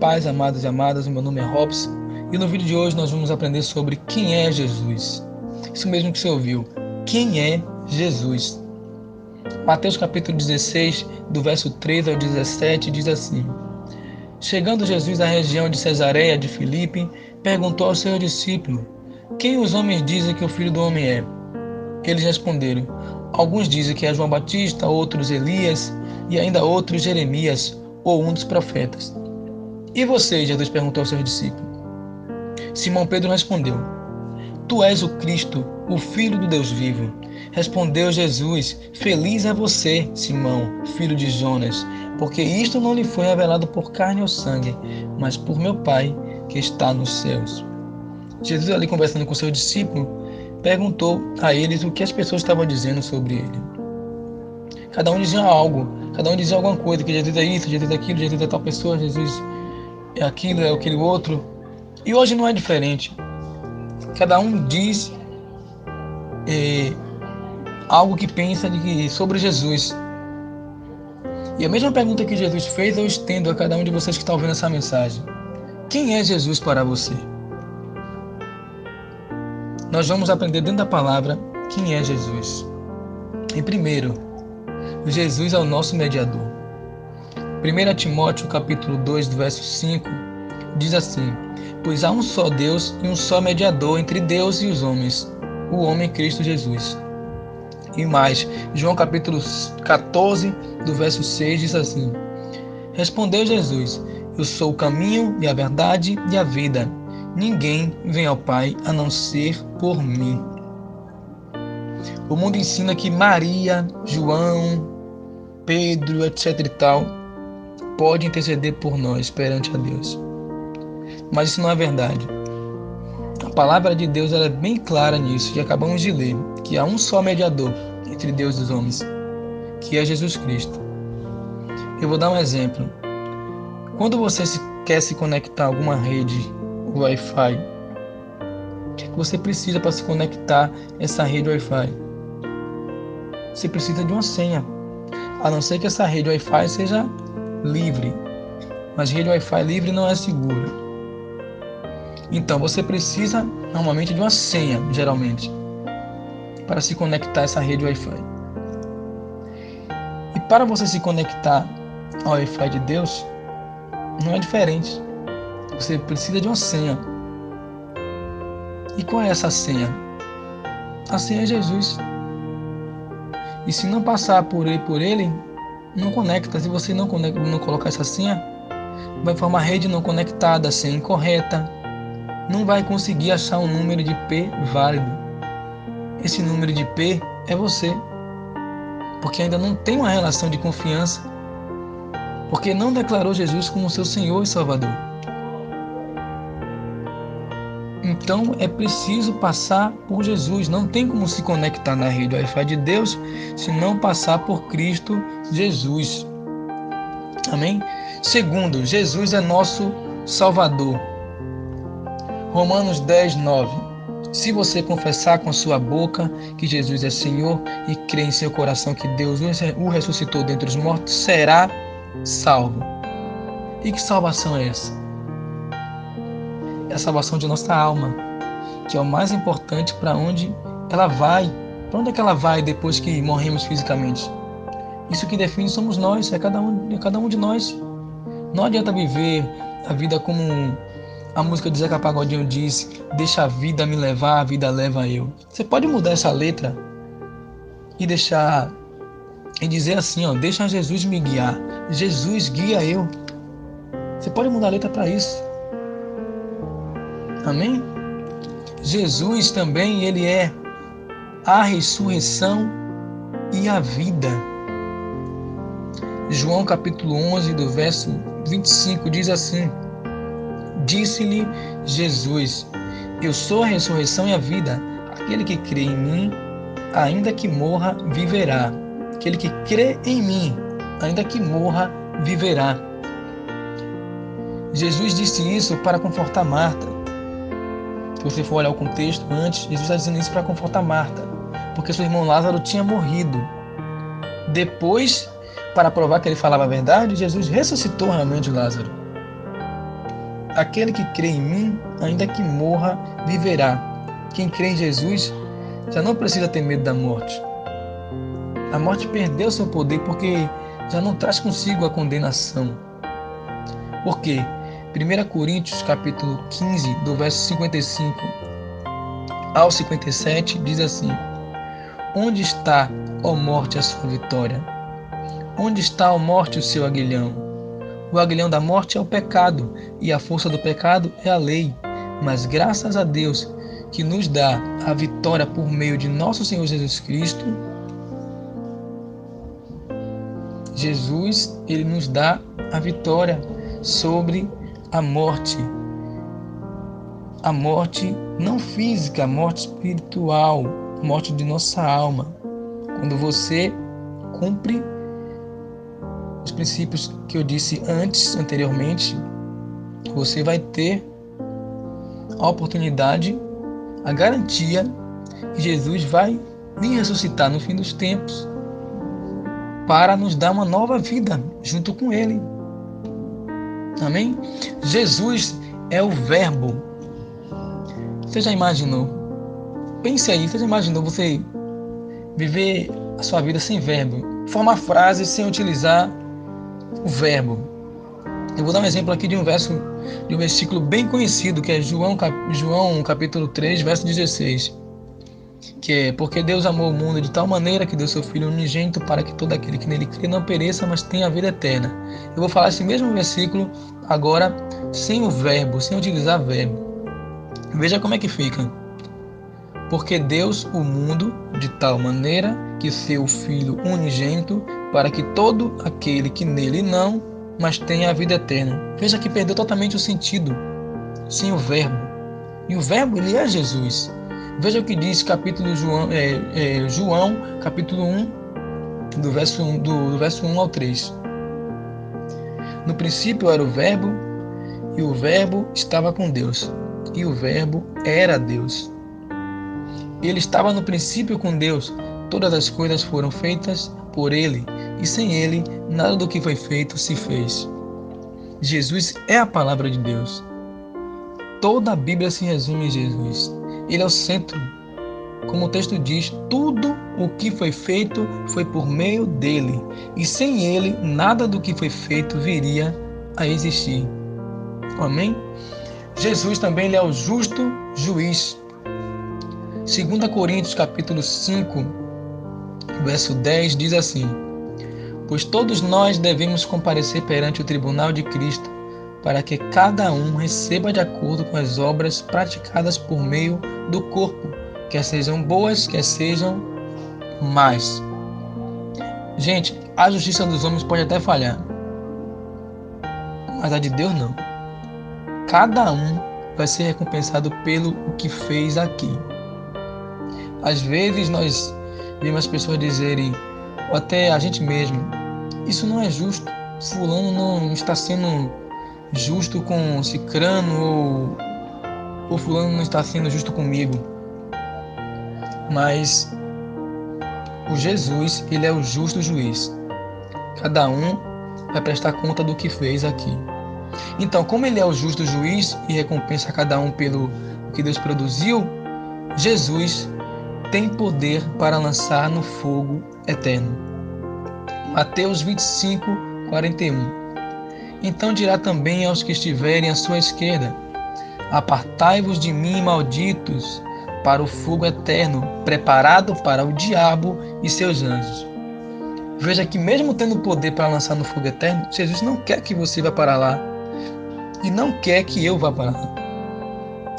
paz, amados e amadas, o meu nome é Robson e no vídeo de hoje nós vamos aprender sobre quem é Jesus. Isso mesmo que você ouviu, quem é Jesus? Mateus capítulo 16, do verso 13 ao 17, diz assim: Chegando Jesus à região de Cesareia de Filipe, perguntou aos seus discípulos: Quem os homens dizem que o Filho do Homem é? Eles responderam: Alguns dizem que é João Batista, outros Elias e ainda outros Jeremias ou um dos profetas. E você? Jesus perguntou aos seus discípulos. Simão Pedro respondeu: Tu és o Cristo, o Filho do Deus vivo. Respondeu Jesus: Feliz é você, Simão, filho de Jonas, porque isto não lhe foi revelado por carne ou sangue, mas por meu Pai que está nos céus. Jesus, ali conversando com seus discípulos, perguntou a eles o que as pessoas estavam dizendo sobre ele. Cada um dizia algo, cada um dizia alguma coisa, que Jesus é isso, Jesus é aquilo, Jesus é tal pessoa, Jesus é aquilo, é aquele outro. E hoje não é diferente. Cada um diz algo que pensa sobre Jesus. E a mesma pergunta que Jesus fez, eu estendo a cada um de vocês que está ouvindo essa mensagem. Quem é Jesus para você? Nós vamos aprender dentro da palavra quem é Jesus. E primeiro, Jesus é o nosso mediador. 1 Timóteo capítulo 2, do verso 5, diz assim: Pois há um só Deus e um só mediador entre Deus e os homens, o homem Cristo Jesus. E mais, João capítulo 14, do verso 6, diz assim: Respondeu Jesus: Eu sou o caminho e a verdade e a vida. Ninguém vem ao Pai a não ser por mim. O mundo ensina que Maria, João, Pedro, etc e tal, pode interceder por nós perante a Deus. Mas isso não é verdade. A palavra de Deus ela é bem clara nisso, e acabamos de ler, que há um só mediador entre Deus e os homens, que é Jesus Cristo. Eu vou dar um exemplo. Quando você quer se conectar a alguma rede Wi-Fi, o que você precisa para se conectar a essa rede Wi-Fi? Você precisa de uma senha, a não ser que essa rede Wi-Fi seja livre, mas rede Wi-Fi livre não é segura. Então você precisa normalmente de uma senha, geralmente, para se conectar a essa rede Wi-Fi. E para você se conectar ao Wi-Fi de Deus, não é diferente. Você precisa de uma senha. E qual é essa senha? A senha é Jesus. E se não passar por ele, não conecta. Se você não colocar essa senha, vai formar rede não conectada, senha incorreta. Não vai conseguir achar um número de IP válido. Esse número de IP é você. Porque ainda não tem uma relação de confiança. Porque não declarou Jesus como seu Senhor e Salvador. Então é preciso passar por Jesus. Não tem como se conectar na rede Wi-Fi de Deus se não passar por Cristo Jesus. Amém? Segundo, Jesus é nosso Salvador. Romanos 10, 9. Se você confessar com a sua boca que Jesus é Senhor e crer em seu coração que Deus o ressuscitou dentre os mortos, será salvo. E que salvação é essa? É a salvação de nossa alma, que é o mais importante para onde ela vai. Para onde é que ela vai depois que morremos fisicamente? Isso que define somos nós, é cada um de nós. Não adianta viver a vida como a música de Zeca Pagodinho diz: deixa a vida me levar, a vida leva eu. Você pode mudar essa letra e dizer assim, ó: deixa Jesus me guiar, Jesus guia eu. Você pode mudar a letra para isso. Amém? Jesus também, ele é a ressurreição e a vida. João capítulo 11, do verso 25, diz assim: Disse-lhe Jesus: Eu sou a ressurreição e a vida. Aquele que crê em mim, ainda que morra, viverá. Aquele que crê em mim, ainda que morra, viverá. Jesus disse isso para confortar Marta. Se você for olhar o contexto antes, Jesus está dizendo isso para confortar Marta, porque seu irmão Lázaro tinha morrido. Depois, para provar que ele falava a verdade, Jesus ressuscitou realmente Lázaro. aquele que crê em mim, ainda que morra, viverá. Quem crê em Jesus já não precisa ter medo da morte. A morte perdeu seu poder porque já não traz consigo a condenação. Por quê? 1 Coríntios capítulo 15, do verso 55 ao 57, diz assim: Onde está, ó morte, a sua vitória? Onde está, ó morte, o seu aguilhão? O aguilhão da morte é o pecado, e a força do pecado é a lei. Mas graças a Deus, que nos dá a vitória por meio de nosso Senhor Jesus Cristo, Jesus, ele nos dá a vitória sobre a morte. A morte não física, a morte espiritual, a morte de nossa alma. Quando você cumpre os princípios que eu disse anteriormente, você vai ter a oportunidade, a garantia que Jesus vai vir ressuscitar no fim dos tempos para nos dar uma nova vida junto com Ele. Amém? Jesus é o Verbo. Você já imaginou? Pense aí, você já imaginou você viver a sua vida sem verbo? Formar frases sem utilizar o verbo. Eu vou dar um exemplo aqui de um versículo bem conhecido, que é João capítulo 3, verso 16. Que é: porque Deus amou o mundo de tal maneira que deu seu Filho unigênito para que todo aquele que nele crê não pereça, mas tenha a vida eterna. Eu vou falar esse mesmo versículo agora sem o verbo, sem utilizar verbo. Veja como é que fica. Porque Deus o mundo de tal maneira que seu Filho unigênito para que todo aquele que nele não, mas tenha a vida eterna. Veja que perdeu totalmente o sentido sem o verbo. E o verbo, ele é Jesus. Veja o que diz João, capítulo 1, do verso 1 ao 3. No princípio era o Verbo, e o Verbo estava com Deus, e o Verbo era Deus. Ele estava no princípio com Deus. Todas as coisas foram feitas por Ele, e sem Ele nada do que foi feito se fez. Jesus é a palavra de Deus. Toda a Bíblia se resume em Jesus. Ele é o centro. Como o texto diz, tudo o que foi feito foi por meio dele, e sem ele nada do que foi feito viria a existir. Amém? Jesus também, ele é o justo juiz. 2 Coríntios capítulo 5, verso 10 diz assim: Pois todos nós devemos comparecer perante o tribunal de Cristo, para que cada um receba de acordo com as obras praticadas por meio do corpo, quer sejam boas, quer sejam más. Gente, a justiça dos homens pode até falhar, mas a de Deus não. Cada um vai ser recompensado pelo que fez aqui. Às vezes nós vemos as pessoas dizerem, ou até a gente mesmo, isso não é justo, fulano não está sendo justo com cicrano, ou fulano não está sendo justo comigo. Mas o Jesus, ele é o justo juiz. Cada um vai prestar conta do que fez aqui. Então, como ele é o justo juiz e recompensa cada um pelo que Deus produziu, Jesus tem poder para lançar no fogo eterno. Mateus 25, 41. Então dirá também aos que estiverem à sua esquerda: Apartai-vos de mim, malditos, para o fogo eterno, preparado para o diabo e seus anjos. Veja que mesmo tendo poder para lançar no fogo eterno, Jesus não quer que você vá para lá. E não quer que eu vá para lá.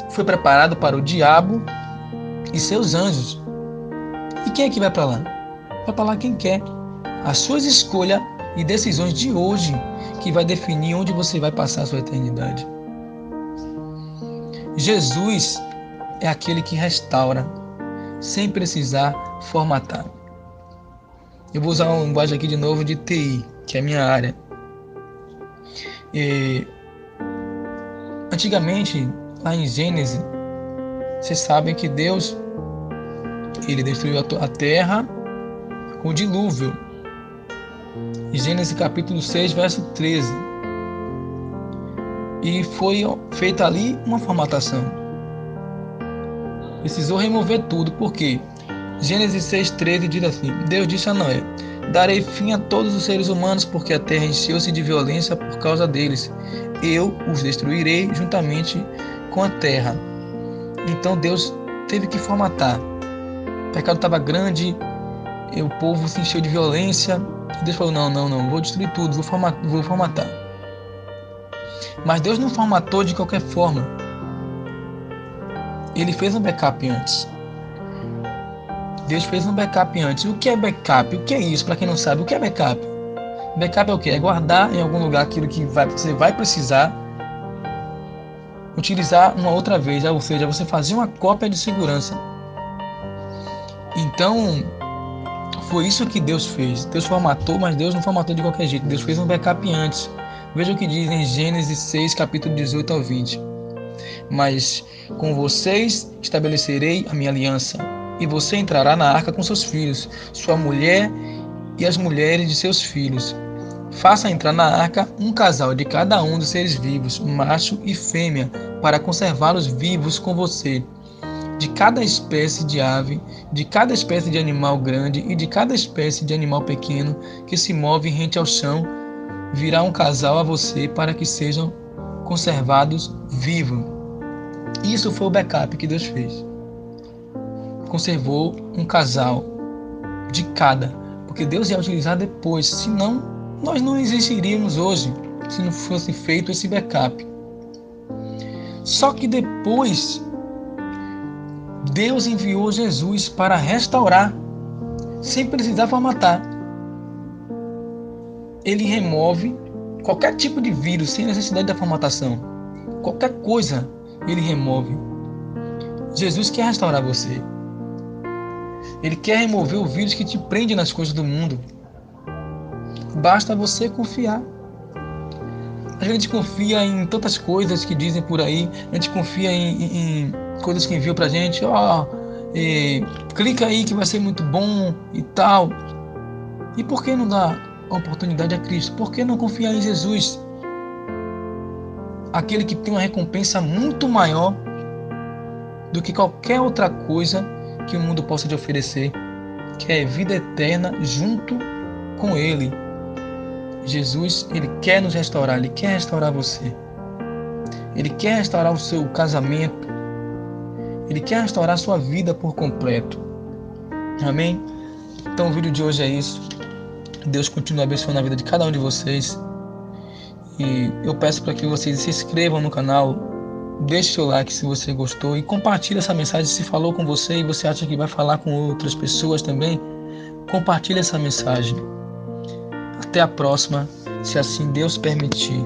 Foi preparado para o diabo e seus anjos. E quem é que vai para lá? Vai para lá quem quer. As suas escolhas e decisões de hoje que vai definir onde você vai passar a sua eternidade. Jesus é aquele que restaura sem precisar formatar. Eu vou usar uma linguagem aqui de novo de TI, que é a minha área. Antigamente, lá em Gênesis, vocês sabem que Deus, ele destruiu a terra com o dilúvio. Em Gênesis capítulo 6, verso 13. e foi feita ali uma formatação. Precisou remover tudo, porque Gênesis 6,13 diz assim: Deus disse a Noé: darei fim a todos os seres humanos, porque a terra encheu-se de violência por causa deles. Eu os destruirei juntamente com a terra. Então Deus teve que formatar. O pecado estava grande, e o povo se encheu de violência. E Deus falou: não, vou destruir tudo, vou formatar. Mas Deus não formatou de qualquer forma. Ele fez um backup antes. Deus fez um backup antes. O que é backup? O que é isso? Para quem não sabe, o que é backup? Backup é o quê? É guardar em algum lugar aquilo que você vai precisar utilizar uma outra vez, ou seja, você fazer uma cópia de segurança. Então, foi isso que Deus fez. Deus formatou, mas Deus não formatou de qualquer jeito. Deus fez um backup antes. Veja o que diz em Gênesis 6, capítulo 18 ao 20. Mas com vocês estabelecerei a minha aliança, e você entrará na arca com seus filhos, sua mulher e as mulheres de seus filhos. Faça entrar na arca um casal de cada um dos seres vivos, macho e fêmea, para conservá-los vivos com você. De cada espécie de ave, de cada espécie de animal grande e de cada espécie de animal pequeno que se move rente ao chão, virá um casal a você para que sejam conservados vivos. Isso foi o backup que Deus fez. Conservou um casal de cada, porque Deus ia utilizar depois, senão nós não existiríamos hoje, se não fosse feito esse backup. Só que depois Deus enviou Jesus para restaurar, sem precisar formatar. Ele remove qualquer tipo de vírus sem necessidade da formatação. Qualquer coisa ele remove. Jesus quer restaurar você. Ele quer remover o vírus que te prende nas coisas do mundo. Basta você confiar. A gente confia em tantas coisas que dizem por aí. A gente confia em coisas que enviam pra gente. Clica aí que vai ser muito bom e tal. E por que não dar a oportunidade a Cristo? Por que não confiar em Jesus? Aquele que tem uma recompensa muito maior do que qualquer outra coisa que o mundo possa te oferecer, que é vida eterna junto com Ele. Jesus, Ele quer nos restaurar, Ele quer restaurar você. Ele quer restaurar o seu casamento. Ele quer restaurar a sua vida por completo. Amém? Então o vídeo de hoje é isso. Deus continue abençoando a vida de cada um de vocês. E eu peço para que vocês se inscrevam no canal, deixe seu like se você gostou e compartilhe essa mensagem se falou com você e você acha que vai falar com outras pessoas também. Compartilhe essa mensagem. Até a próxima, se assim Deus permitir.